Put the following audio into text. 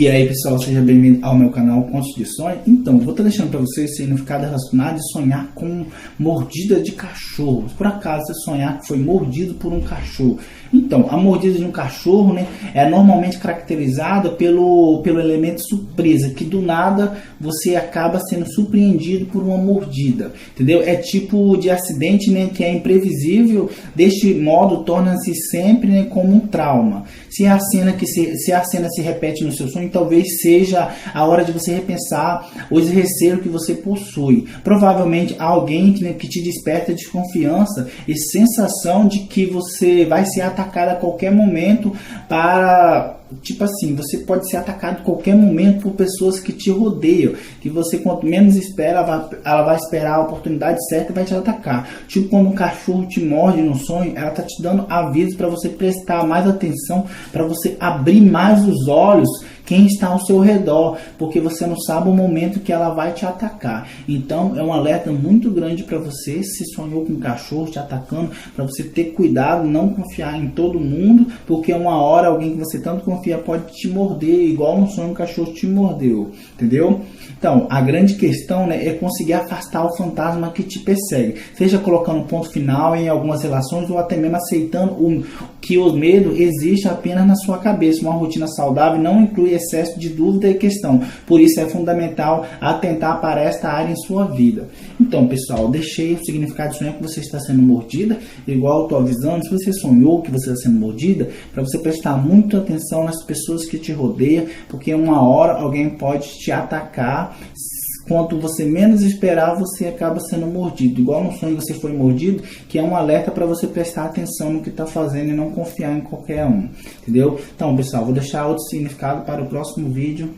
E aí pessoal, seja bem-vindo ao meu canal Contos de Sonho. Então, vou estar deixando para vocês o significado relacionado de sonhar com mordida de cachorro. Por acaso você sonhar que foi mordido por um cachorro. Então, a mordida de um cachorro, né, é normalmente caracterizada pelo elemento surpresa, que do nada você acaba sendo surpreendido por uma mordida, entendeu? É tipo de acidente, né, que é imprevisível. Deste modo, torna-se sempre, né, como um trauma. Se a cena se repete no seu sonho, talvez seja a hora de você repensar os receios que você possui. Provavelmente alguém que te desperta desconfiança e sensação de que você vai ser atacado a qualquer momento tipo assim, você pode ser atacado a qualquer momento por pessoas que te rodeiam, que você quanto menos espera, ela vai esperar a oportunidade certa e vai te atacar. Tipo quando um cachorro te morde no sonho, ela tá te dando aviso para você prestar mais atenção, para você abrir mais os olhos quem está ao seu redor, porque você não sabe o momento que ela vai te atacar. Então é um alerta muito grande para você, se sonhou com um cachorro te atacando, para você ter cuidado, não confiar em todo mundo, porque uma hora alguém que você tanto confia pode te morder, igual no sonho um cachorro te mordeu, entendeu? Então, a grande questão, né, é conseguir afastar o fantasma que te persegue, seja colocando ponto final em algumas relações ou até mesmo aceitando que o medo existe apenas na sua cabeça. Uma rotina saudável não inclui excesso de dúvida e questão, por isso é fundamental atentar para esta área em sua vida. Então, pessoal, deixei o significado de sonhar que você está sendo mordida, igual eu estou avisando, se você sonhou que você está sendo mordida, para você prestar muita atenção nas pessoas que te rodeiam, porque uma hora alguém pode te atacar. Quanto você menos esperar, você acaba sendo mordido. Igual no sonho você foi mordido, que é um alerta para você prestar atenção no que está fazendo e não confiar em qualquer um. Entendeu? Então, pessoal, vou deixar outro significado para o próximo vídeo.